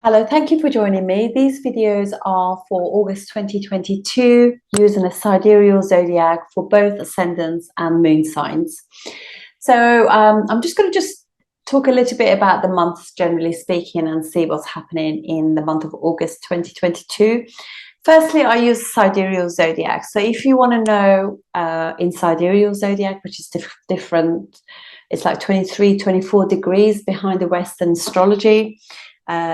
Hello, thank you for joining me. These videos are for August 2022 using a sidereal zodiac for both ascendants and moon signs. So I'm just going to talk a little bit about the months generally speaking and see what's happening in the month of August 2022. Firstly, I use sidereal zodiac. So if you want to know in sidereal zodiac, which is different, it's like 23, 24 degrees behind the Western astrology.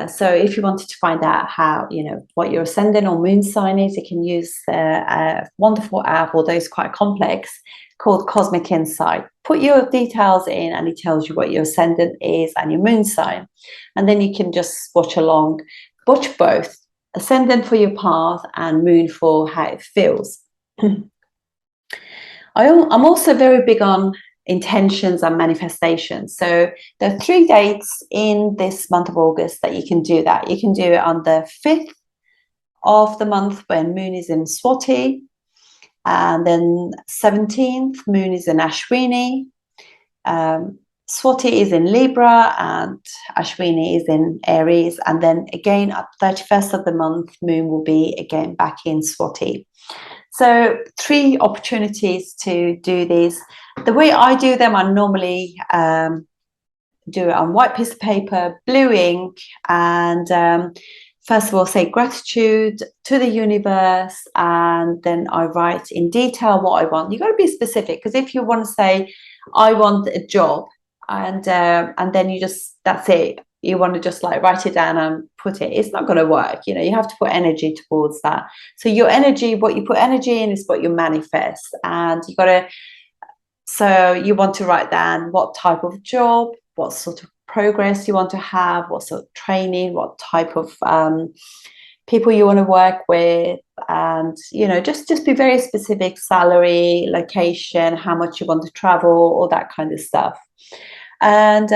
So if you wanted to find out how, what your ascendant or moon sign is, you can use a wonderful app, although it's quite complex, called Cosmic Insight. Put your details in and it tells you what your ascendant is and your moon sign. And then you can just watch along, watch both, ascendant for your path and moon for how it feels. I'm also very big on intentions and manifestations. So there are 3 dates in this month of August that you can do that. You can do it on the 5th of the month when moon is in Swati, and then 17th moon is in Ashwini. Swati is in Libra and Ashwini is in Aries, and then again at 31st of the month moon will be again back in Swati. So 3 opportunities to do these. The way I do them, I normally do it on white piece of paper, blue ink, and first of all say gratitude to the universe, and then I write in detail what I want. You've got to be specific, because if you want to say I want a job and then you just, that's it, you want to just like write it down and put it, it's not going to work. You have to put energy towards that. So your energy, what you put energy in is what you manifest. And you got to, so you want to write down what type of job, what sort of progress you want to have, what sort of training, what type of people you want to work with, and just be very specific, salary, location, how much you want to travel, all that kind of stuff. And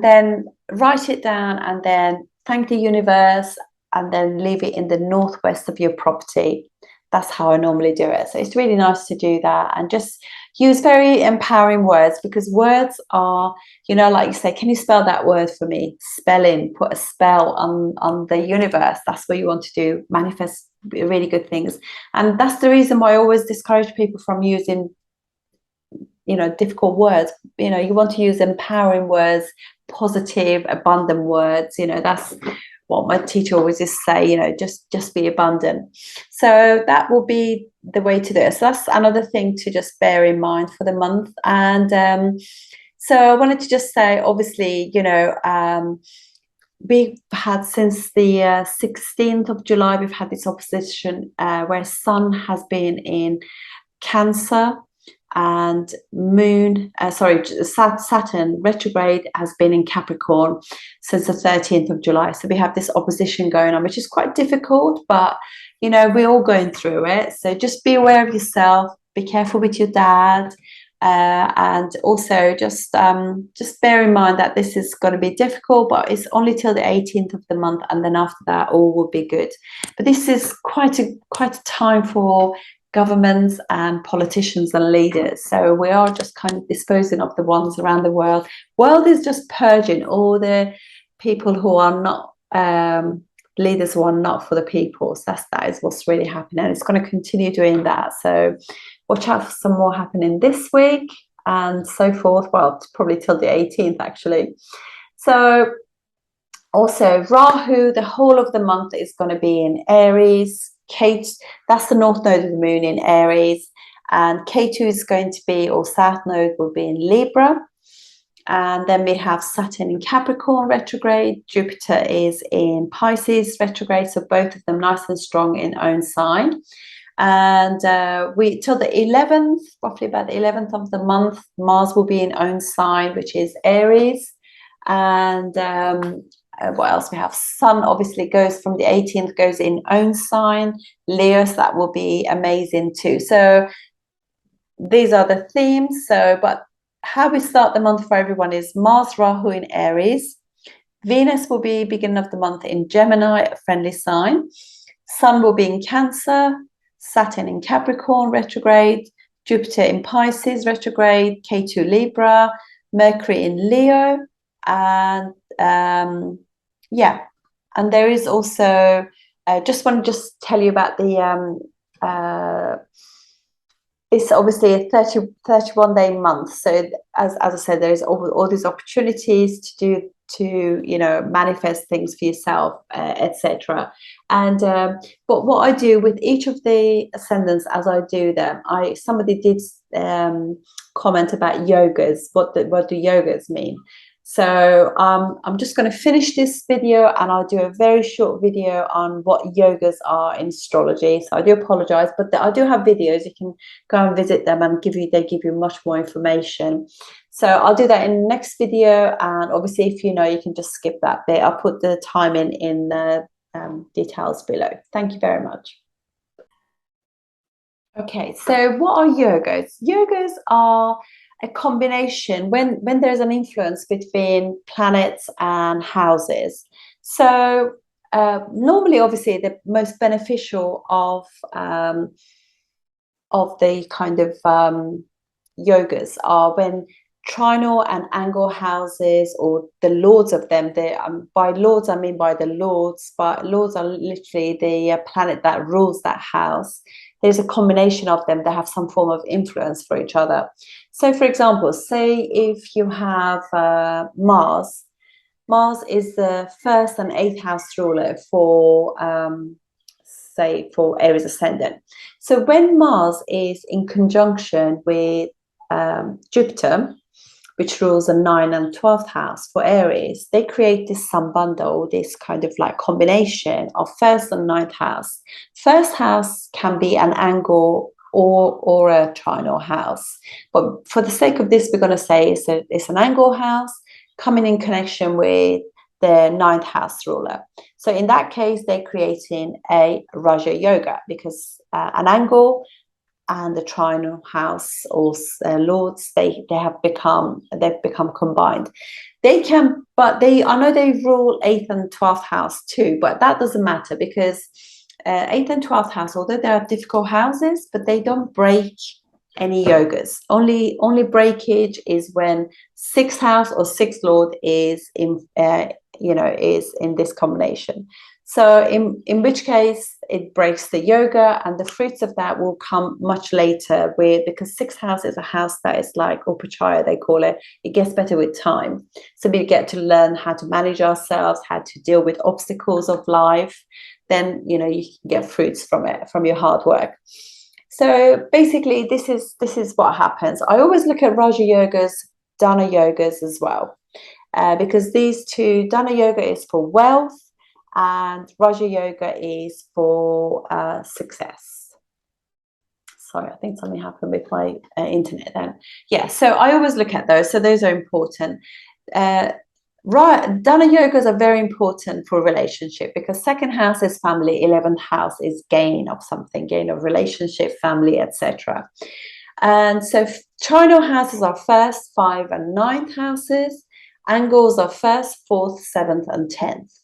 then write it down and then thank the universe and then leave it in the northwest of your property. That's how I normally do it. So it's really nice to do that and just use very empowering words, because words are, like you say, can you spell that word for me? Spelling, put a spell on the universe. That's what you want to do, manifest really good things. And that's the reason why I always discourage people from using difficult words. You want to use empowering words, positive, abundant words. That's what my teacher always just say, just be abundant. So that will be the way to do it. So that's another thing to just bear in mind for the month. And so I wanted to just say, obviously, we've had since the 16th of July, we've had this opposition where Sun has been in Cancer, and Saturn retrograde has been in Capricorn since the 13th of July. So we have this opposition going on, which is quite difficult, but we're all going through it. So just be aware of yourself, be careful with your dad, and also just bear in mind that this is going to be difficult, but it's only till the 18th of the month, and then after that all will be good. But this is quite a time for governments and politicians and leaders. So we are just kind of disposing of the ones around the world. World is just purging all the people who are not leaders, who are not for the people. So that is what's really happening, and it's going to continue doing that. So watch out for some more happening this week and so forth. Well, it's probably till the 18th actually. So also Rahu, the whole of the month is going to be in Aries. That's the north node of the moon in Aries, and K2 is going to be, or south node will be in Libra. And then we have Saturn in Capricorn retrograde, Jupiter is in Pisces retrograde, so both of them nice and strong in own sign. And we till the 11th, roughly about the 11th of the month, Mars will be in own sign, which is Aries. And what else we have? Sun obviously goes from the 18th, goes in own sign, Leo, so that will be amazing too. So these are the themes. So, but how we start the month for everyone is Mars, Rahu in Aries. Venus will be beginning of the month in Gemini, a friendly sign. Sun will be in Cancer, Saturn in Capricorn retrograde, Jupiter in Pisces retrograde, K2 Libra, Mercury in Leo, and Yeah, and there is also just want to just tell you about the it's obviously a 31-day month. So as I said, there's all these opportunities to you know, manifest things for yourself, etc. And but what I do with each of the ascendants as I do them, somebody did comment about yogas. What do yogas mean? So I'm just going to finish this video, and I'll do a very short video on what yogas are in astrology. So I do apologize, but I do have videos. You can go and visit them, and they give you much more information. So I'll do that in the next video. And obviously, if you know, you can just skip that bit. I'll put the time in the details below. Thank you very much. Okay, so what are yogas? Yogas are a combination when there's an influence between planets and houses. So normally, obviously, the most beneficial of the kind of yogas are when trinal and angle houses, or the lords of them. By lords, I mean by the lords, but lords are literally the planet that rules that house. There's a combination of them that have some form of influence for each other. So, for example, say if you have Mars. Mars is the first and eighth house ruler for, say, for Aries Ascendant. So when Mars is in conjunction with Jupiter, which rules the 9th and 12th house for Aries, they create this sambandha, this kind of like combination of first and 9th house. First house can be an angle or a trinal house. But for the sake of this, we're going to say it's an angle house coming in connection with the 9th house ruler. So in that case, they're creating a Raja Yoga, because an angle and the trinal house or lords, they've become combined. They can, but I know they rule 8th and 12th house too, but that doesn't matter, because 8th and 12th house, although they are difficult houses, but they don't break any yogas. Only breakage is when 6th house or 6th lord is in is in this combination. So in which case it breaks the yoga, and the fruits of that will come much later, because 6th house is a house that is like upachaya, they call it. It gets better with time. So we get to learn how to manage ourselves, how to deal with obstacles of life. Then you can get fruits from it, from your hard work. So basically, this is what happens. I always look at Raja Yogas, Dana Yogas as well, because these two, Dana Yoga is for wealth, and Raja Yoga is for success. Sorry, I think something happened with my internet then. Yeah, so I always look at those. So those are important. Dana yogas are very important for relationship, because 2nd house is family, 11th house is gain of something, gain of relationship, family, etc. And so trinal houses are 1st, 5, and 9th houses. Angles are 1st, 4th, 7th, and 10th.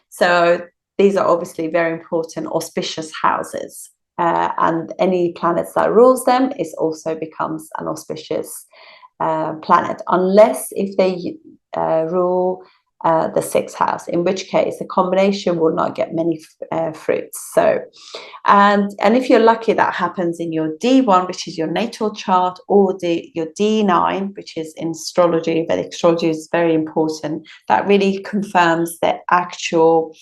So these are obviously very important auspicious houses, and any planets that rules them also becomes an auspicious planet, unless if they rule the 6th house, in which case the combination will not get many fruits. So and if you're lucky, that happens in your D1, which is your natal chart, or your D9, which is in astrology. Vedic astrology is very important. That really confirms the actual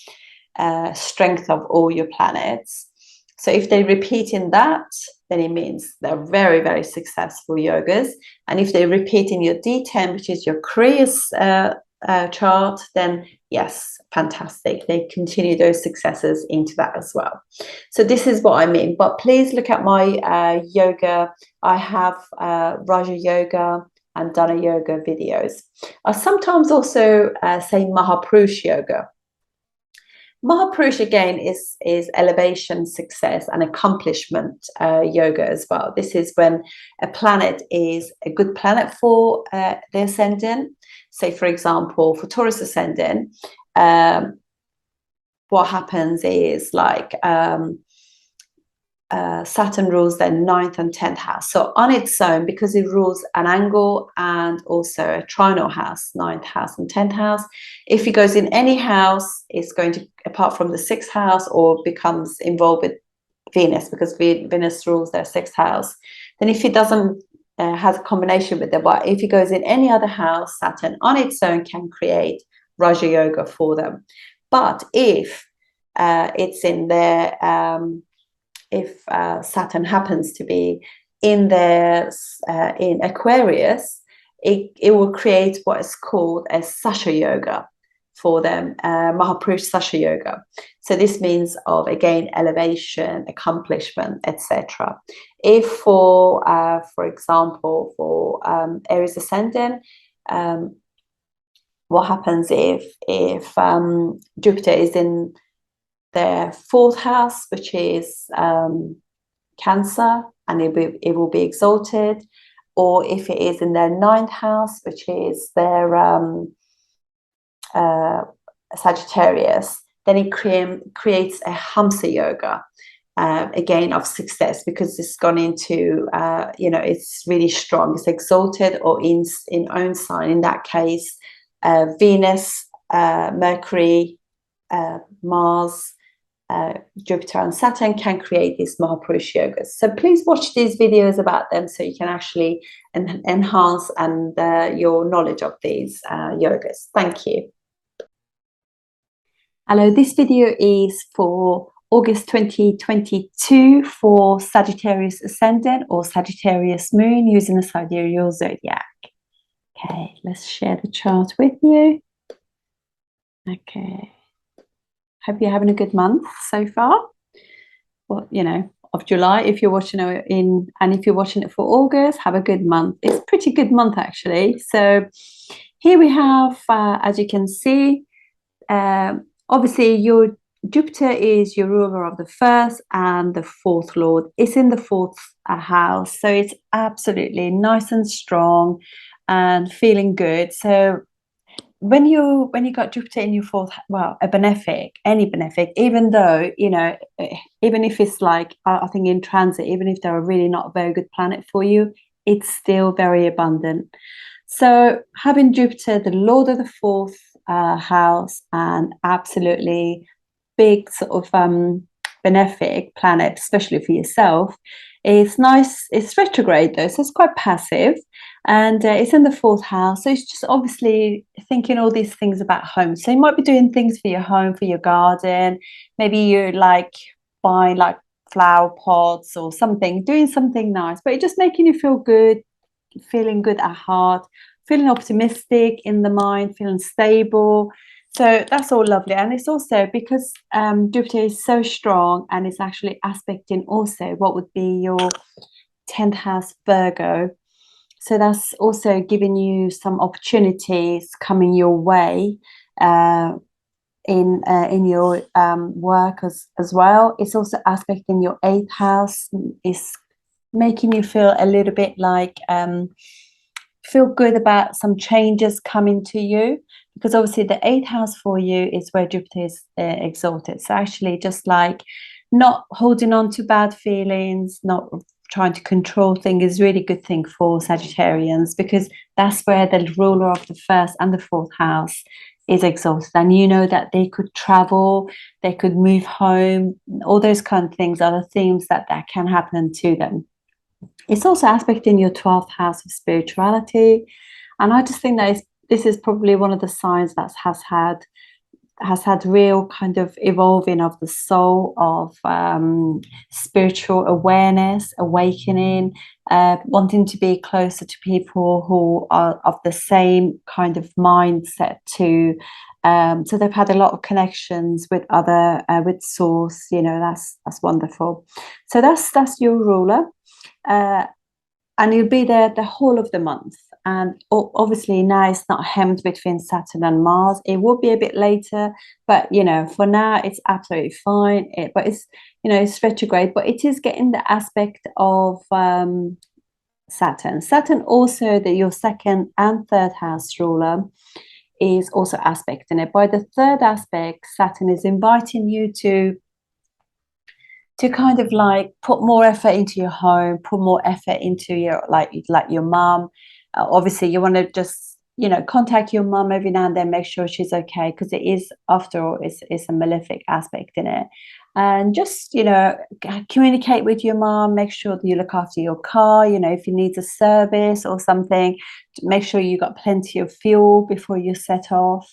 strength of all your planets. So if they repeat in that, then it means they're very, very successful yogas. And if they repeat in your D10, which is your career chart, then yes, fantastic. They continue those successes into that as well. So this is what I mean. But please look at my yoga. I have Raja Yoga and Dana Yoga videos. I sometimes also say Mahapurush Yoga. Mahapurush again is elevation, success, and accomplishment yoga as well. This is when a planet is a good planet for the ascendant. Say, for example, for Taurus ascendant, what happens is like Saturn rules their 9th and 10th house. So on its own, because it rules an angle and also a trinal house, 9th house and 10th house, if it goes in any house, it's going to, apart from the 6th house, or becomes involved with Venus, because Venus rules their 6th house. Then if it doesn't has a combination with them, but if it goes in any other house, Saturn on its own can create Raja Yoga for them. But if it's in their if Saturn happens to be in their in Aquarius, it will create what is called a Sasha Yoga for them, Mahapurush Sasha Yoga. So this means of, again, elevation, accomplishment, etc. If for example, for Aries Ascendant, what happens if Jupiter is in their 4th house, which is Cancer, and it will be exalted, or if it is in their 9th house, which is their Sagittarius, then it creates a Hamsa Yoga, again, of success, because it's gone into, it's really strong. It's exalted, or in own sign. In that case, Venus, Mercury, Mars, Jupiter and Saturn can create these Mahapurush yogas. So please watch these videos about them, so you can actually enhance your knowledge of these yogas. Thank you. Hello, this video is for August 2022 for Sagittarius Ascendant or Sagittarius Moon using the sidereal zodiac. Okay, let's share the chart with you. Okay. Hope you're having a good month so far. Well, of July, if you're watching it and if you're watching it for August, have a good month. It's a pretty good month, actually. So here we have, as you can see, obviously your Jupiter is your ruler of the 1st and the 4th lord. It's in the 4th house, so it's absolutely nice and strong and feeling good. So when you got Jupiter in your 4th, well, any benefic, even though, even if it's like, I think in transit, even if they're really not a very good planet for you, it's still very abundant. So having Jupiter, the lord of the 4th house, and absolutely big sort of benefic planet, especially for yourself, it's nice. It's retrograde though, so it's quite passive, and it's in the 4th house, so it's just obviously thinking all these things about home. So you might be doing things for your home, for your garden. Maybe you're like buying like flower pots or something, doing something nice, but it's just making you feel good, feeling good at heart, feeling optimistic in the mind, feeling stable. So that's all lovely. And it's also because Jupiter is so strong, and it's actually aspecting also what would be your 10th house Virgo. So that's also giving you some opportunities coming your way in your work as well. It's also aspecting your 8th house. It's making you feel a little bit like feel good about some changes coming to you, because obviously the 8th house for you is where Jupiter is exalted. So actually just like not holding on to bad feelings, not trying to control things, is really good thing for Sagittarians, because that's where the ruler of the 1st and the 4th house is exalted, and that they could travel, they could move home, all those kind of things are the themes that can happen to them. It's also aspecting your 12th house of spirituality, and I just think that this is probably one of the signs that has had real kind of evolving of the soul, of spiritual awareness, awakening, wanting to be closer to people who are of the same kind of mindset too. So they've had a lot of connections with other with source. That's wonderful. So that's your ruler. And you'll be there the whole of the month. And obviously now it's not hemmed between Saturn and Mars. It will be a bit later, but for now it's absolutely fine. But it's it's retrograde, but it is getting the aspect of Saturn. Saturn also, your 2nd and 3rd house ruler, is also aspecting it. By the 3rd aspect, Saturn is inviting you to to kind of like put more effort into your home, put more effort into your like your mum. Obviously you want to just, you know, contact your mum every now and then, make sure she's okay, because it is, after all, it's a malefic aspect in it. And just, you know, communicate with your mom, make sure that you look after your car, you know, if you need a service or something, make sure you got plenty of fuel before you set off.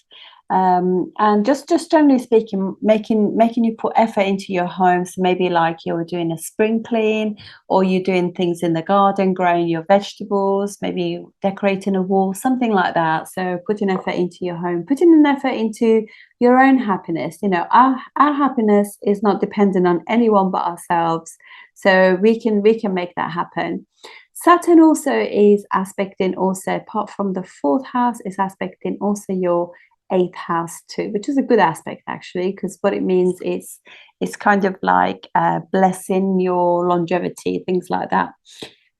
And just generally speaking, making you put effort into your home. So maybe like you're doing a spring clean, or you're doing things in the garden, growing your vegetables, maybe decorating a wall, something like that. So putting effort into your home, putting an effort into your own happiness. You know, our happiness is not dependent on anyone but ourselves, so we can make that happen. Saturn also is aspecting, also apart from the fourth house, is aspecting also your eighth house too, which is a good aspect actually, because what it means is it's kind of like blessing your longevity, things like that.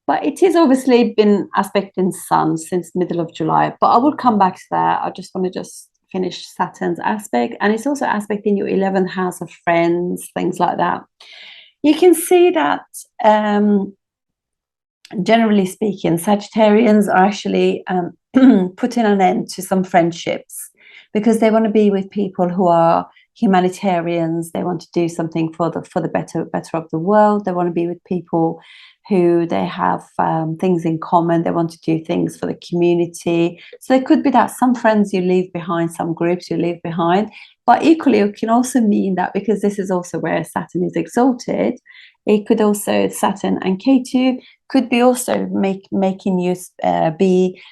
But it is obviously been aspecting Sun since middle of July, but I will come back to that. I just want to just finish Saturn's aspect, and it's also aspecting your 11th house of friends, things like that. You can see that generally speaking, Sagittarians are actually putting an end to some friendships, because they want to be with people who are humanitarians. They want to do something for the better of the world. They want to be with people who they have things in common. They want to do things for the community. So it could be that some friends you leave behind, some groups you leave behind, but equally it can also mean that, because this is also where Saturn is exalted, it could also, Saturn and Ketu could be also making you be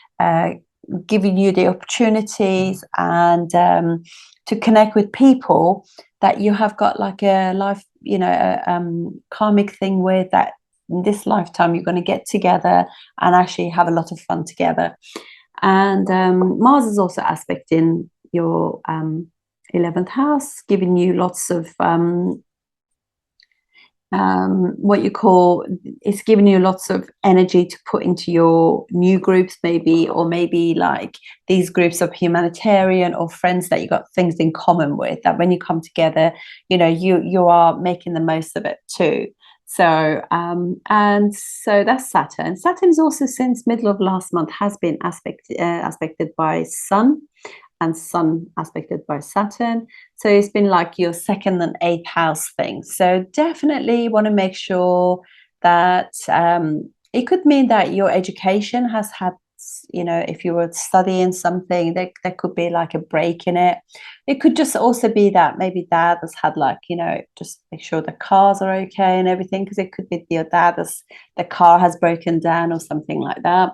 giving you the opportunities and to connect with people that you have got like a life, you know, karmic thing with, that in this lifetime you're going to get together and actually have a lot of fun together. And Mars is also aspecting your 11th house, giving you lots of what you call, it's giving you lots of energy to put into your new groups, maybe, or maybe like these groups of humanitarian or friends that you got things in common with, that when you come together, you know, you are making the most of it too. So and so that's Saturn. Saturn is also, since middle of last month, has been aspected by Sun, and Sun aspected by Saturn. So it's been like your second and eighth house thing. So definitely want to make sure that it could mean that your education has had, you know, if you were studying something, there could be like a break in it. It could just also be that maybe dad has had, like, you know, just make sure the cars are okay and everything, because it could be your dad the car has broken down or something like that.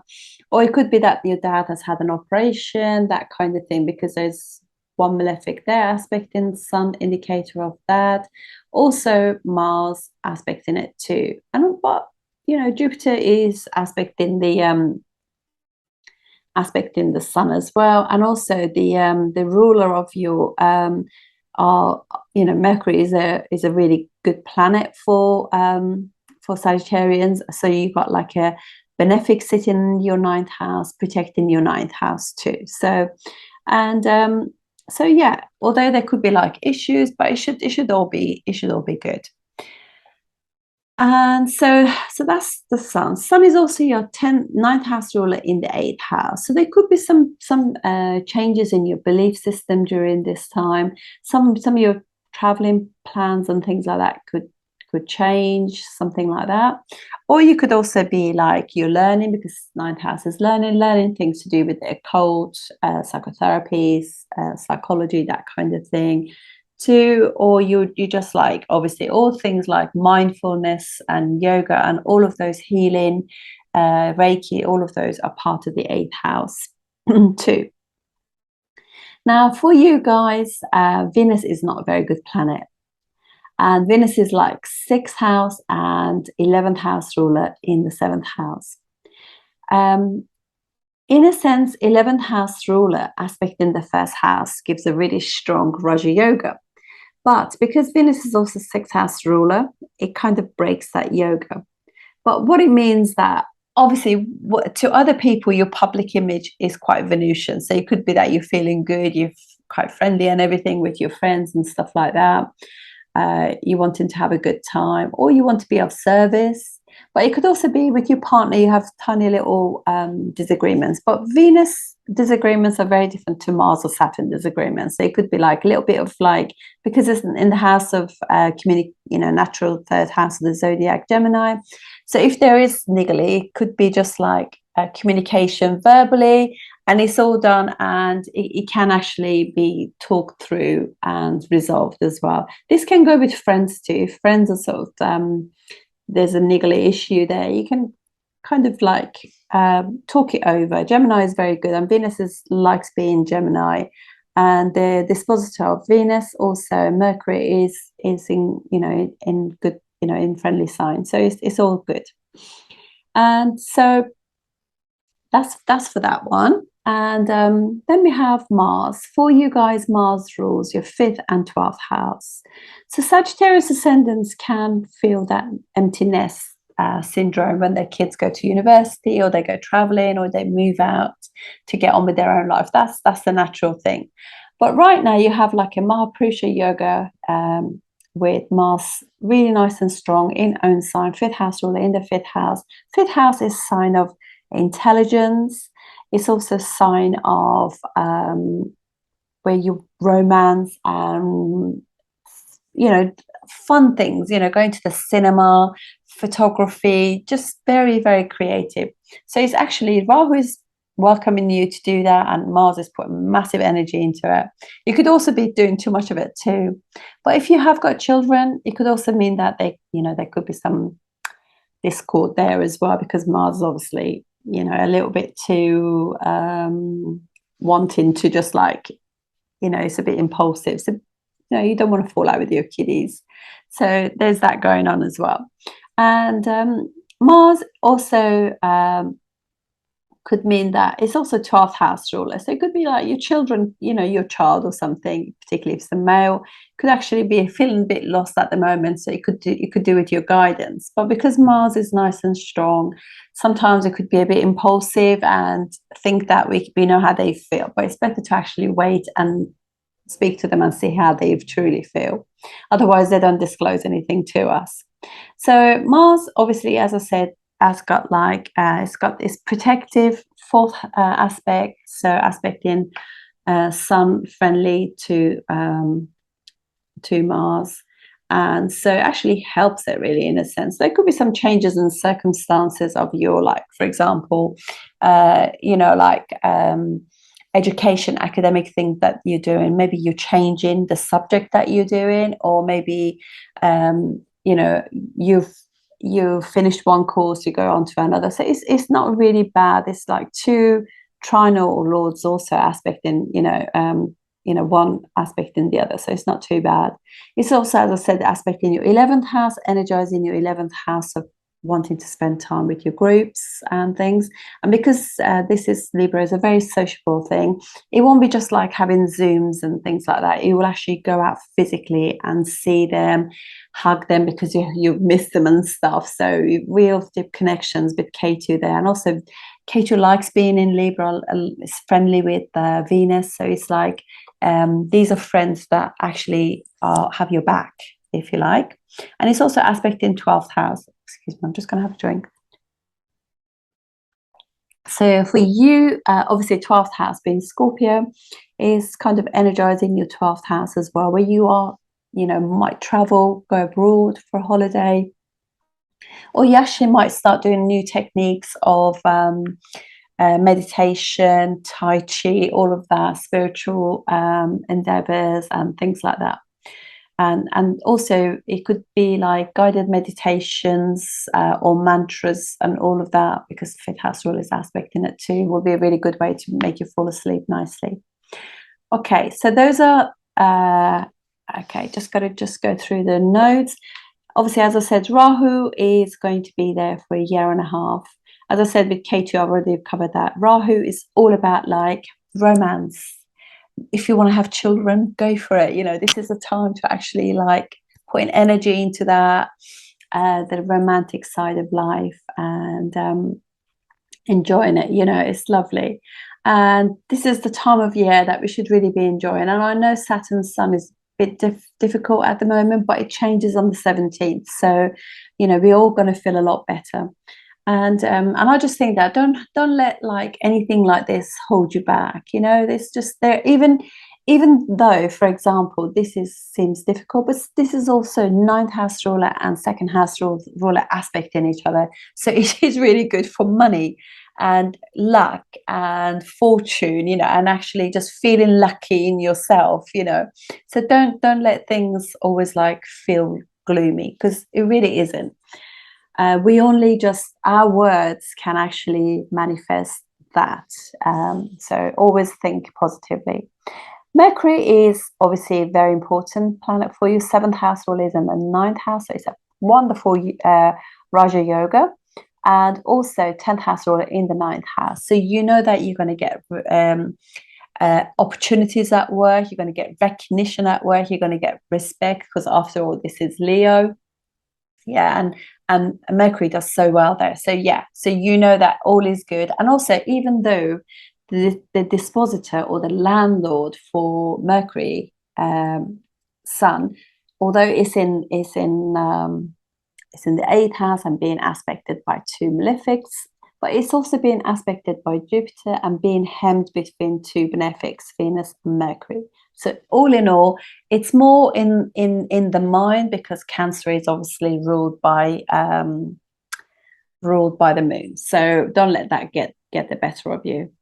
Or it could be that your dad has had an operation, that kind of thing, because there's one malefic there aspecting Sun, indicator of that. Also Mars aspecting it too. And but, you know, Jupiter is aspecting the Sun as well, and also the ruler of your you know, Mercury is a really good planet for Sagittarians. So you've got like a benefic sitting in your ninth house, protecting your ninth house too. So and so yeah, although there could be like issues, but it should all be good. And so that's the Sun. Sun is also your ninth house ruler in the 8th house. So there could be some changes in your belief system during this time. Some of your traveling plans and things like that could change, something like that. Or you could also be like, you're learning, because ninth house is learning things to do with the occult, psychotherapies, psychology, that kind of thing too. Or you just like, obviously all things like mindfulness and yoga and all of those healing, Reiki, all of those are part of the 8th house too. Now for you guys, Venus is not a very good planet. And Venus is like 6th house and 11th house ruler in the 7th house. In a sense, 11th house ruler aspect in the 1st house gives a really strong Raja Yoga. But because Venus is also 6th house ruler, it kind of breaks that yoga. But what it means that, obviously, to other people, your public image is quite Venusian. So it could be that you're feeling good, you're quite friendly and everything with your friends and stuff like that. you wanting to have a good time, or you want to be of service. But it could also be with your partner, you have tiny little disagreements. But Venus disagreements are very different to Mars or Saturn disagreements. So it could be like a little bit of like, because it's in the house of natural third house of the zodiac, Gemini. So if there is niggly, it could be just like communication verbally, and it's all done, and it can actually be talked through and resolved as well. This can go with friends too. If friends are sort of there's a niggly issue there, you can kind of like talk it over. Gemini is very good, and Venus likes being Gemini, and the dispositor of Venus, also Mercury, is in in good, in friendly signs. So it's all good. And so that's for that one. And then we have Mars. For you guys, Mars rules your 5th and 12th house. So Sagittarius Ascendants can feel that emptiness syndrome when their kids go to university, or they go traveling, or they move out to get on with their own life. That's the natural thing. But right now you have like a Mahaprusha yoga with Mars really nice and strong in own sign, 5th house ruler in the 5th house. 5th house is sign of intelligence. It's also a sign of where you romance and fun things, going to the cinema, photography, just very, very creative. So it's actually Rahu is welcoming you to do that, and Mars is putting massive energy into it. You could also be doing too much of it too. But if you have got children, it could also mean that there could be some discord there as well, because Mars is obviously a little bit too wanting to just like, it's a bit impulsive. So you don't want to fall out with your kiddies. So there's that going on as well. And Mars also could mean that it's also 12th house ruler. So it could be like your children, your child or something, particularly if it's a male, could actually be feeling a bit lost at the moment. So you could do with your guidance. But because Mars is nice and strong, sometimes it could be a bit impulsive and think that we know how they feel. But it's better to actually wait and speak to them and see how they truly feel. Otherwise, they don't disclose anything to us. So Mars, obviously, as I said, has got like it's got this protective 4th aspect, so aspecting Sun friendly to Mars, and so it actually helps it really in a sense. There could be some changes in circumstances of your, like, for example, education, academic things that you're doing. Maybe you're changing the subject that you're doing, or maybe you've finished one course, you go on to another. So it's not really bad. It's like 2 trinal lords also aspecting, one aspect in the other. So it's not too bad. It's also, as I said, aspect in your 11th house, energizing your 11th house of wanting to spend time with your groups and things. And because this is Libra, is a very sociable thing, it won't be just like having Zooms and things like that. You will actually go out physically and see them, hug them, because you miss them and stuff. So real deep connections with K2 there. And also K2 likes being in Libra, is friendly with Venus. So it's like these are friends that actually have your back, if you like. And it's also aspect in 12th house. Excuse me, I'm just going to have a drink. So for you, obviously 12th house being Scorpio is kind of energizing your 12th house as well, where you are, might travel, go abroad for a holiday, or you actually might start doing new techniques of meditation, Tai Chi, all of that, spiritual endeavors and things like that. And also it could be like guided meditations or mantras and all of that, because 5th house rule is aspecting it too, will be a really good way to make you fall asleep nicely. Okay, so those are okay, just go through the nodes. Obviously, as I said, Rahu is going to be there for a year and a half. As I said, with K2, I've already covered that. Rahu is all about like romance. If you want to have children, go for it. This is a time to actually like putting energy into that, the romantic side of life, and enjoying it. It's lovely. And this is the time of year that we should really be enjoying. And I know Saturn's sun is bit difficult at the moment, but it changes on the 17th. So, you know, we're all going to feel a lot better. And I just think that don't let like anything like this hold you back. You know, there's just there, even though, for example, seems difficult, but this is also ninth house ruler and second house ruler aspect in each other. So it is really good for money and luck and fortune, you know, and actually just feeling lucky in yourself, you know. So don't let things always like feel gloomy, because it really isn't. We only just, our words can actually manifest that. So always think positively. Mercury is obviously a very important planet for you. Seventh house ruler is in the ninth house, so it's a wonderful Raja Yoga, and also 10th house ruler in the ninth house. So you know that you're going to get opportunities at work, you're going to get recognition at work, you're going to get respect, because after all, this is Leo. Yeah, and Mercury does so well there. So yeah, so you know that all is good. And also, even though the dispositor or the landlord for Mercury, Sun, although it's in the 8th house and being aspected by two malefics, but it's also being aspected by Jupiter and being hemmed between two benefics, Venus and Mercury. So all in all, it's more in the mind, because Cancer is obviously ruled by the moon. So don't let that get the better of you.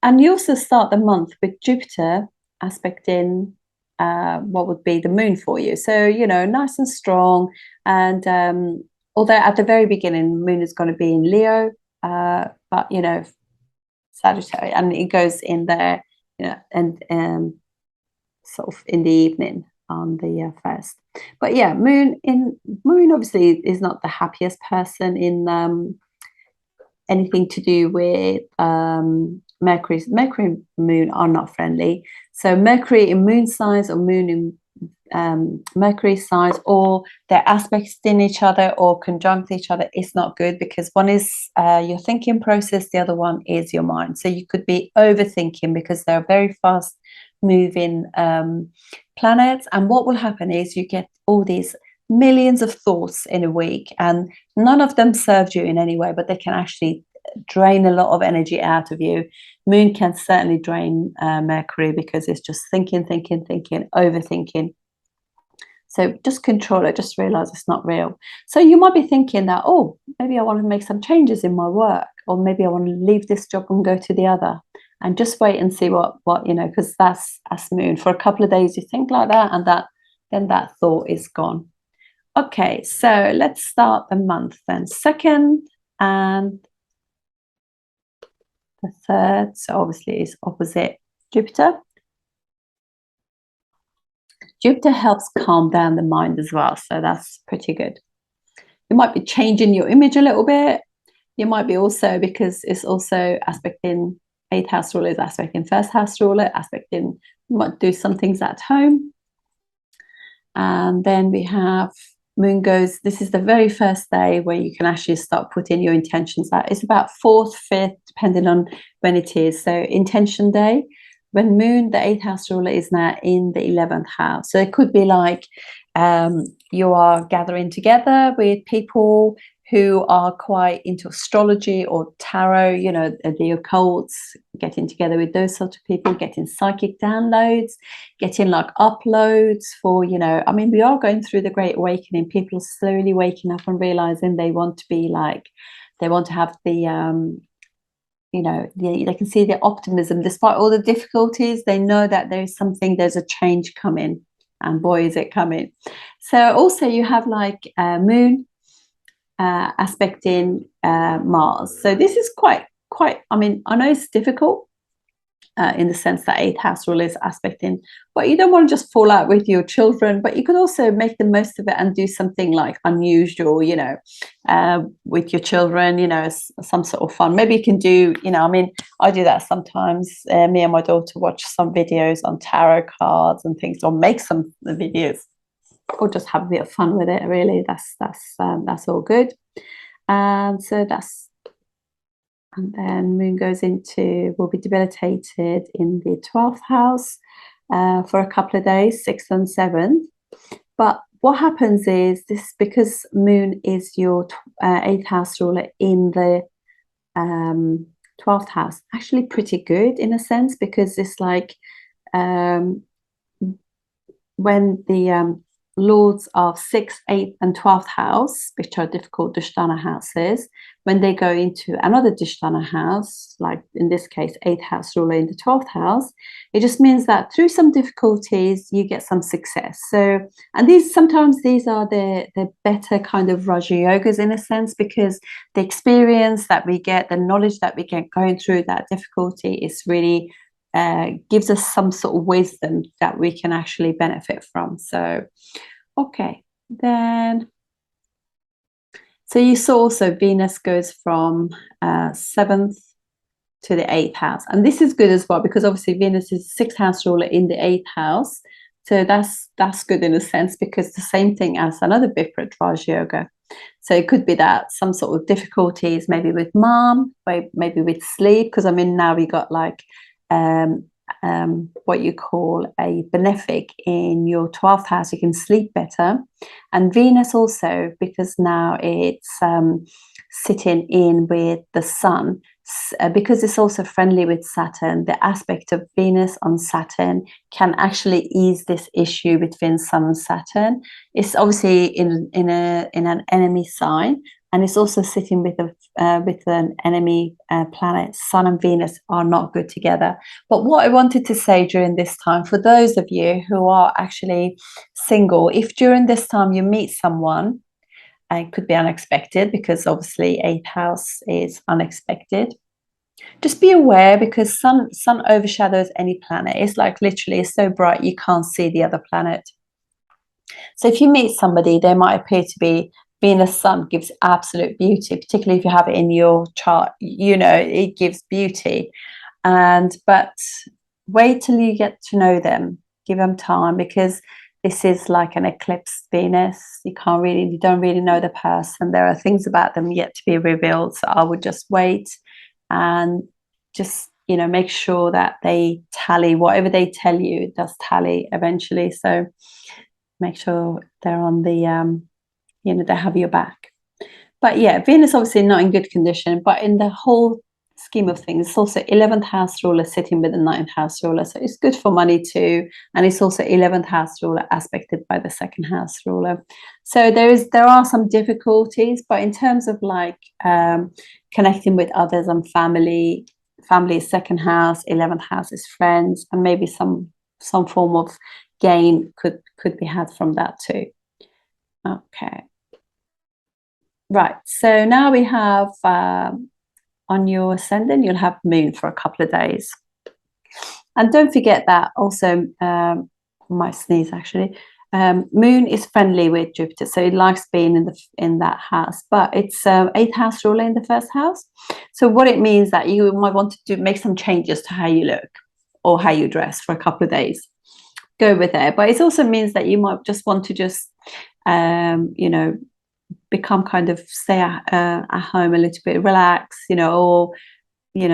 And you also start the month with Jupiter aspecting what would be the moon for you. So, you know, nice and strong. And although at the very beginning, moon is going to be in Leo, but, you know, Sagittarius, and it goes in there, you know, and sort of in the evening on the 1st. But yeah, moon obviously is not the happiest person in anything to do with Mercury and moon are not friendly. So Mercury in moon signs or moon in Mercury signs, or their aspects in each other or conjunct each other, is not good, because one is your thinking process, the other one is your mind. So you could be overthinking, because they're very fast moving planets, and what will happen is you get all these millions of thoughts in a week, and none of them served you in any way, but they can actually drain a lot of energy out of you. Moon can certainly drain Mercury, because it's just thinking, overthinking. So just control it, just realize it's not real. So you might be thinking that, oh, maybe I want to make some changes in my work, or maybe I want to leave this job and go to the other, and just wait and see what you know, because that's moon. For a couple of days you think like that, and then that thought is gone. Okay, so let's start the month then. 2nd and the 3rd, so obviously is opposite Jupiter. Jupiter helps calm down the mind as well, so that's pretty good. You might be changing your image a little bit. You might be also, because it's also aspecting 8th house ruler, is aspecting 1st house ruler, aspecting, you might do some things at home. And then we have moon goes, this is the very first day where you can actually start putting your intentions out. It's about 4th, 5th, depending on when it is. So intention day, when moon, the 8th house ruler, is now in the 11th house. So it could be like you are gathering together with people who are quite into astrology or tarot, you know, the occults, getting together with those sort of people, getting psychic downloads, getting like uploads for, you know, I mean, we are going through the Great Awakening. People are slowly waking up and realizing they want to be like, they want to have the, you know, they can see the optimism despite all the difficulties. They know that there's a change coming, and boy, is it coming. So also you have like moon aspecting Mars. So this is quite, I mean, I know it's difficult in the sense that 8th house rule is aspecting, but you don't want to just fall out with your children, but you could also make the most of it and do something like unusual, you know, with your children, you know, some sort of fun. Maybe you can do, you know, I mean, I do that sometimes. Me and my daughter watch some videos on tarot cards and things, or make some videos, or just have a bit of fun with it. Really, that's all good. And so that's, and then moon goes into, will be debilitated in the 12th house, for a couple of days, 6th and 7th. But what happens is this, because Moon is your 8th house ruler in the 12th house, actually pretty good in a sense, because it's like when the lords of 6th, 8th, and 12th house, which are difficult Dushtana houses, when they go into another Dushtana house, like in this case, 8th house ruler in the 12th house, it just means that through some difficulties, you get some success. So, and these sometimes these are the better kind of Raja Yogas in a sense, because the experience that we get, the knowledge that we get going through that difficulty is really gives us some sort of wisdom that we can actually benefit from. So, okay, then. So you saw also Venus goes from 7th to the 8th house. And this is good as well, because obviously Venus is 6th house ruler in the 8th house. So that's good in a sense, because the same thing as another Biprat Raj Yoga. So it could be that some sort of difficulties, maybe with mom, maybe with sleep, because I mean, now we got like what you call a benefic in your 12th house, you can sleep better. And Venus also, because now it's sitting in with the sun, because it's also friendly with Saturn, the aspect of Venus on Saturn can actually ease this issue between Sun and Saturn. It's obviously in an enemy sign, and it's also sitting with an enemy planet. Sun and Venus are not good together. But what I wanted to say during this time, for those of you who are actually single, if during this time you meet someone, it could be unexpected, because obviously 8th house is unexpected. Just be aware, because sun overshadows any planet. It's like literally it's so bright you can't see the other planet. So if you meet somebody, they might appear to be Venus Sun gives absolute beauty, particularly if you have it in your chart. You know, it gives beauty. But wait till you get to know them. Give them time, because this is like an eclipsed Venus. You don't really know the person. There are things about them yet to be revealed. So I would just wait and just, you know, make sure that they tally. Whatever they tell you, it does tally eventually. So make sure they're on the, they have your back. But yeah, Venus obviously not in good condition, but in the whole scheme of things, it's also 11th house ruler sitting with the 9th house ruler, so it's good for money too. And it's also 11th house ruler aspected by the 2nd house ruler. So there are some difficulties, but in terms of like connecting with others and family is 2nd house, 11th house is friends, and maybe some form of gain could be had from that too. Okay, right, so now we have on your ascendant, you'll have Moon for a couple of days. And don't forget that also, I might sneeze actually, Moon is friendly with Jupiter, so it likes being in that house, but it's 8th house ruler in the 1st house. So what it means that you might want to make some changes to how you look or how you dress for a couple of days. Go with it. But it also means that you might just want to just, become kind of stay at home a little bit, relax, or,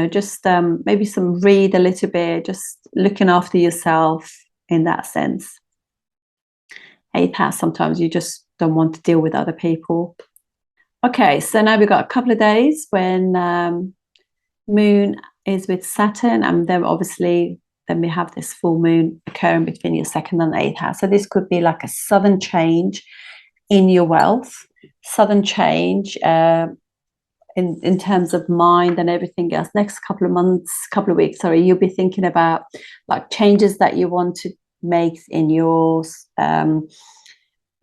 just maybe read a little bit, just looking after yourself in that sense. 8th house, sometimes you just don't want to deal with other people. Okay, so now we've got a couple of days when Moon is with Saturn, and then obviously we have this full moon occurring between your 2nd and 8th house. So this could be like a sudden change in your wealth, sudden change in terms of mind and everything else. Next couple of weeks, you'll be thinking about like changes that you want to make in your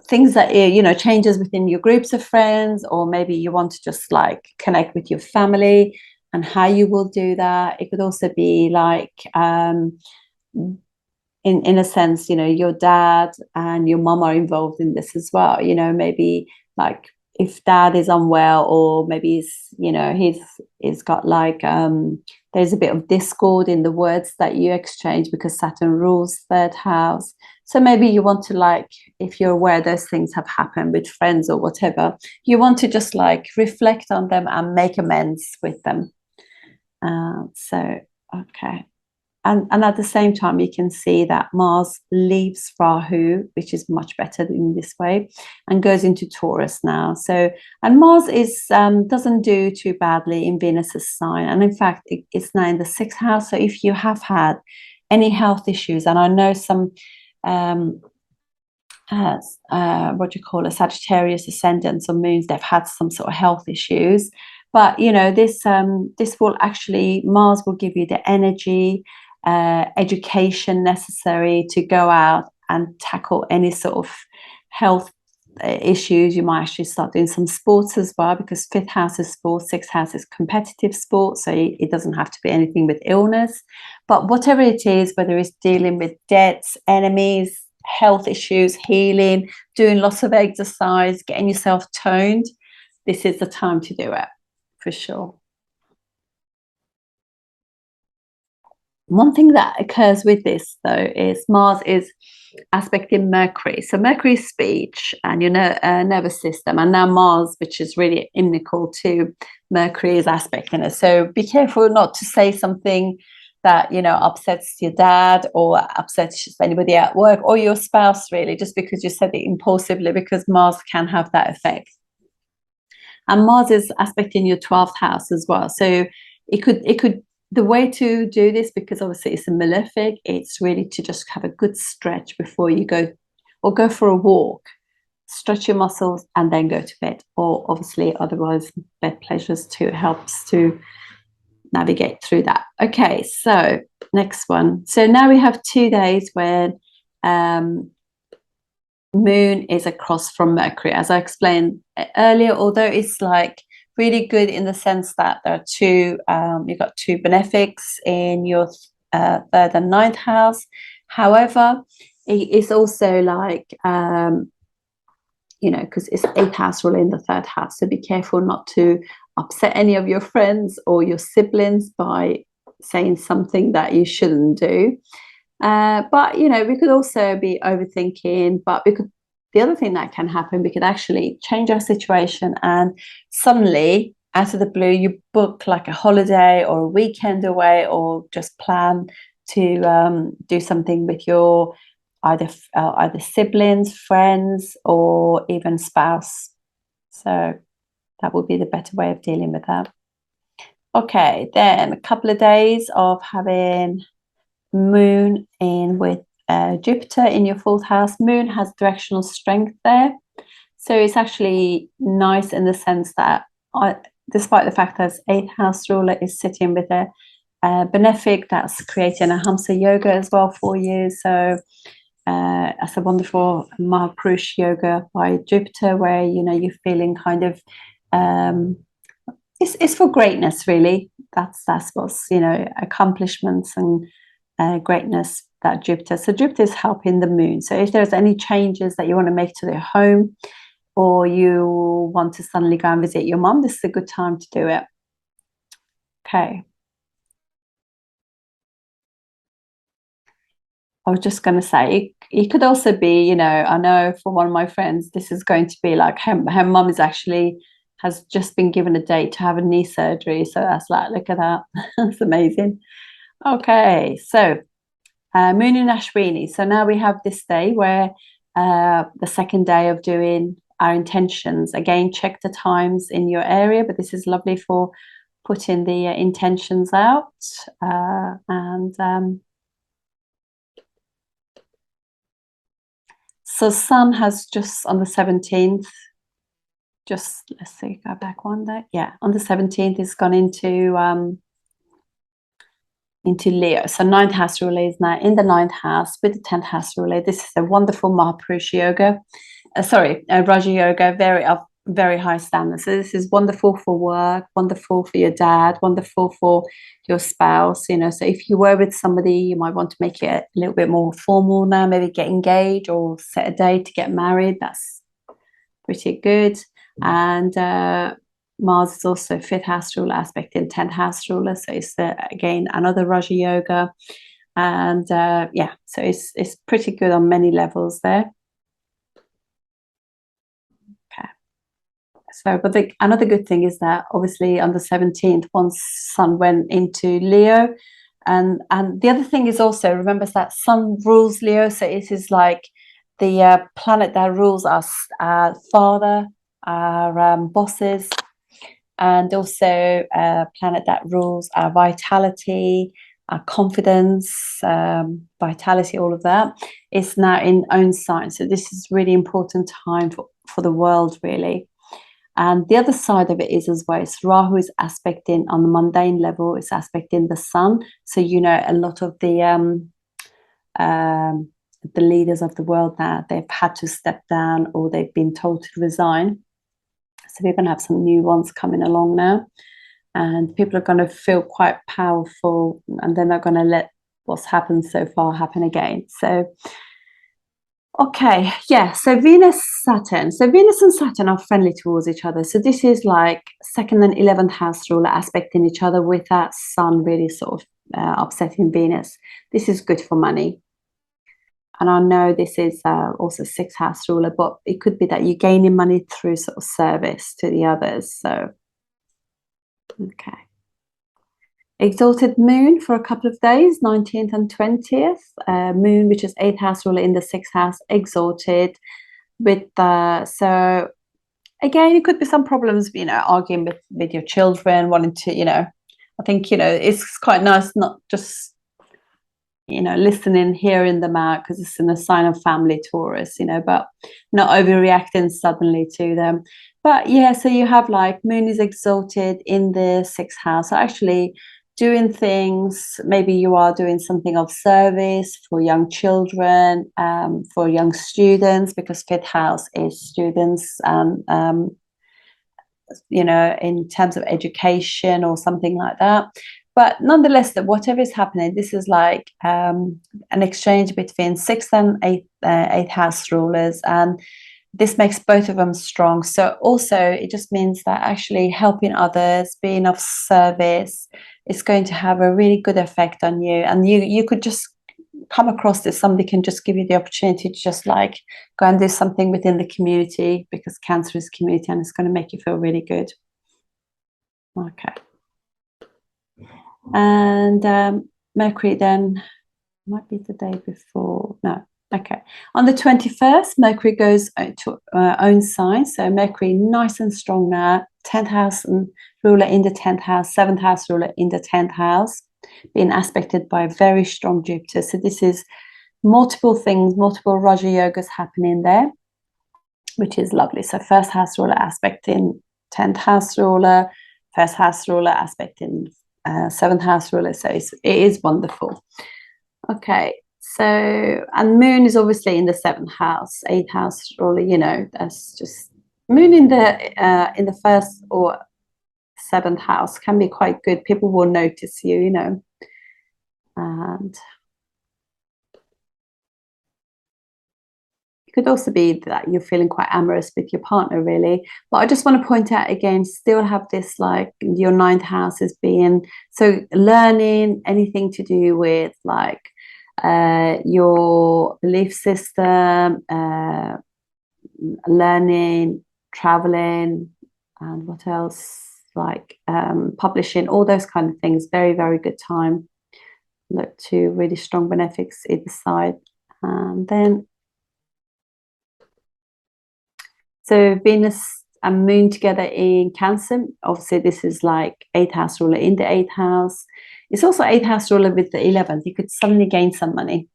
things that changes within your groups of friends, or maybe you want to just like connect with your family and how you will do that. It could also be like in a sense, your dad and your mom are involved in this as well. Maybe like if dad is unwell, or maybe he's got like there's a bit of discord in the words that you exchange, because Saturn rules 3rd house. So maybe you want to, like, if you're aware those things have happened with friends or whatever, you want to just like reflect on them and make amends with them. Okay. and at the same time, you can see that Mars leaves Rahu, which is much better in this way, and goes into Taurus now. So, and Mars is doesn't do too badly in Venus's sign, and in fact, it's now in the 6th house. So, if you have had any health issues, and I know some what do you call it, Sagittarius Ascendants or moons, they've had some sort of health issues. But you know, this will actually, Mars will give you the energy, education necessary to go out and tackle any sort of health issues. You might actually start doing some sports as well, because 5th house is sports, 6th house is competitive sports, so it doesn't have to be anything with illness. But whatever it is, whether it's dealing with debts, enemies, health issues, healing, doing lots of exercise, getting yourself toned, this is the time to do it, for sure. One thing that occurs with this, though, is Mars is aspecting Mercury. So Mercury is speech and your nervous system, and now Mars, which is really inimical to Mercury, is aspecting it. So be careful not to say something that, you know, upsets your dad or upsets anybody at work or your spouse, really, just because you said it impulsively, because Mars can have that effect. And Mars is aspecting your 12th house as well. So it could the way to do this, because obviously it's a malefic, it's really to just have a good stretch before you go, or go for a walk, stretch your muscles and then go to bed. Or obviously otherwise bed pleasures too helps to navigate through that. Okay, so next one. So now we have 2 days where Moon is across from Mercury, as I explained earlier, although it's like really good in the sense that there are two, you've got 2 benefics in your 3rd and 9th house. However, it's also like, you know, because it's 8th house ruler in the 3rd house, so be careful not to upset any of your friends or your siblings by saying something that you shouldn't do. But you know, we could also be overthinking, but the other thing that can happen, we could actually change our situation, and suddenly out of the blue you book like a holiday or a weekend away, or just plan to do something with your either siblings, friends, or even spouse. So that would be the better way of dealing with that. Okay, then a couple of days of having Moon in with Jupiter in your 4th house. Moon has directional strength there, so it's actually nice in the sense that despite the fact that 8th house ruler is sitting with a benefic that's creating a Hamsa yoga as well for you. So that's a wonderful Mahapurush yoga by Jupiter, where you know you're feeling kind of it's for greatness, really. That's what's, you know, accomplishments and greatness, that Jupiter. So Jupiter is helping the Moon. So if there's any changes that you want to make to their home, or you want to suddenly go and visit your mom, this is a good time to do it. Okay. I was just going to say, it could also be, you know, I know for one of my friends, this is going to be like her mum has just been given a date to have a knee surgery. So that's like, look at that. That's amazing. Okay, so Moon in Ashwini. So now we have this day where the second day of doing our intentions. Again, check the times in your area, but this is lovely for putting the intentions out. So Sun has just on the 17th, just let's see, go back one day. Yeah, on the 17th, it's gone into Leo. So 9th house ruler is now in the 9th house with the 10th house ruler. This is a wonderful Mahapurush yoga. Raja yoga, very high standard. So this is wonderful for work, wonderful for your dad, wonderful for your spouse. You know, so if you were with somebody, you might want to make it a little bit more formal now, maybe get engaged or set a date to get married. That's pretty good. And Mars is also 5th house ruler aspect in 10th house ruler. So it's again another Raja yoga. And yeah, so it's pretty good on many levels there. Okay. So, but another good thing is that obviously on the 17th, once Sun went into Leo, and the other thing is also, remember that Sun rules Leo, so it is like the planet that rules us, our father, our bosses, and also a planet that rules our vitality, our confidence, vitality, all of that is now in own sign. So this is really important time for the world, really. And the other side of it is as well, it's Rahu is aspecting on the mundane level, it's aspecting the sun. So, you know, a lot of the leaders of the world now, they've had to step down or they've been told to resign. So we're going to have some new ones coming along now. And people are going to feel quite powerful, and they're not going to let what's happened so far happen again. So, okay, yeah, so Venus, Saturn. So Venus and Saturn are friendly towards each other. So this is like 2nd and 11th house ruler aspecting each other, with that sun really sort of upsetting Venus. This is good for money. And I know this is also 6th house ruler, but it could be that you're gaining money through sort of service to the others. So, okay. Exalted moon for a couple of days, 19th and 20th. Moon, which is 8th house ruler in the 6th house, exalted. With so again, it could be some problems, you know, arguing with your children, wanting to, you know, I think, you know, it's quite nice not just, you know, listening, hearing them out, because it's in a sign of family, Taurus, you know, but not overreacting suddenly to them. But yeah, so you have like moon is exalted in the 6th house. So actually doing things, maybe you are doing something of service for young children, for young students, because 5th house is students, and you know, in terms of education or something like that. But nonetheless, that whatever is happening, this is like an exchange between 6th and 8th house rulers, and this makes both of them strong. So also it just means that actually helping others, being of service, is going to have a really good effect on you. And you could just come across this, somebody can just give you the opportunity to just like go and do something within the community, because Cancer is community, and it's going to make you feel really good. Okay. And Mercury then might be the day before. No. Okay. On the 21st, Mercury goes to own sign. So Mercury nice and strong now. 10th house and ruler in the 10th house, 7th house ruler in the 10th house, being aspected by a very strong Jupiter. So this is multiple things, multiple Raja yogas happening there, which is lovely. So first house ruler aspecting 10th house ruler, first house ruler aspecting 7th house ruler. So it is wonderful. Okay. So, and moon is obviously in the 7th house, 8th house ruler, you know, that's just moon in the 1st or 7th house can be quite good. People will notice you, you know. And it could also be that you're feeling quite amorous with your partner, really. But I just want to point out again, still have this like your 9th house as being, so learning anything to do with like your belief system, learning, traveling, and what else, like publishing, all those kind of things. Very, very good time. Look to really strong benefics either side. And then, so Venus and Moon together in Cancer. Obviously, this is like 8th house ruler in the 8th house. It's also 8th house ruler with the 11th. You could suddenly gain some money.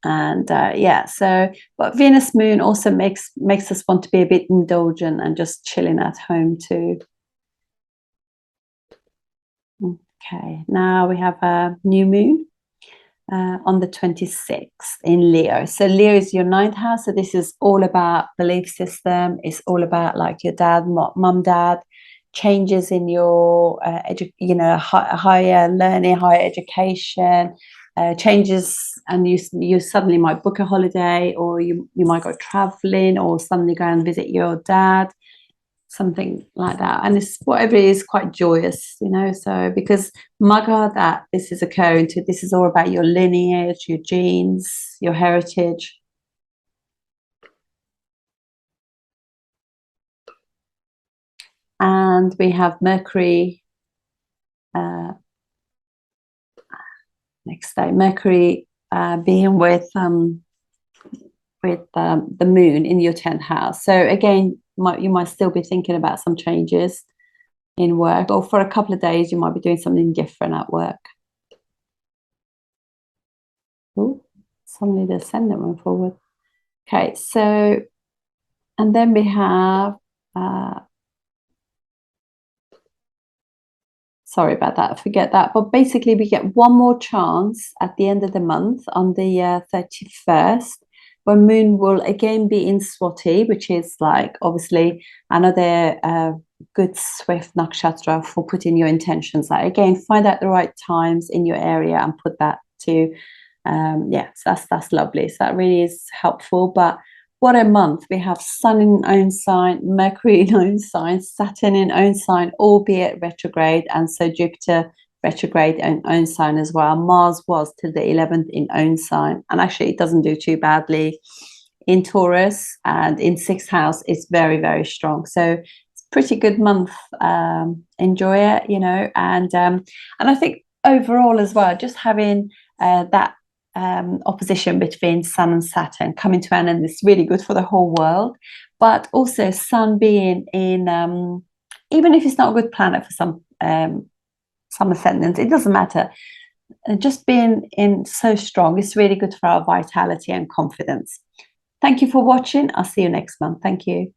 And yeah, so, but Venus Moon also makes us want to be a bit indulgent and just chilling at home too. Okay, now we have a new moon on the 26th in Leo. So Leo is your 9th house. So this is all about belief system. It's all about like your dad, mum, dad, changes in your, higher learning, higher education, changes, and you suddenly might book a holiday, or you might go traveling, or suddenly go and visit your dad, something like that. And it's whatever it is, quite joyous, you know. So because Maga, that this is occurring to, this is all about your lineage, your genes, your heritage. And we have Mercury next day, Mercury being with the moon in your 10th house. So again, you might still be thinking about some changes in work, or for a couple of days you might be doing something different at work. Ooh, suddenly the ascendant went forward. Okay, so, and then we have sorry about that, forget that, but basically we get one more chance at the end of the month on the 31st, when moon will again be in Swati, which is like obviously another good swift nakshatra for putting your intentions out. Again, find out the right times in your area and put that to yeah, so that's lovely. So that really is helpful. But what a month. We have Sun in own sign, Mercury in own sign, Saturn in own sign, albeit retrograde, and so Jupiter retrograde in own sign as well. Mars was till the 11th in own sign, and actually it doesn't do too badly in Taurus, and in 6th house it's very, very strong. So it's a pretty good month. Enjoy it, you know, and I think overall as well, just having that opposition between Sun and Saturn coming to an end is really good for the whole world. But also Sun being in, even if it's not a good planet for some ascendants, it doesn't matter. Just being in so strong is really good for our vitality and confidence. Thank you for watching. I'll see you next month. Thank you.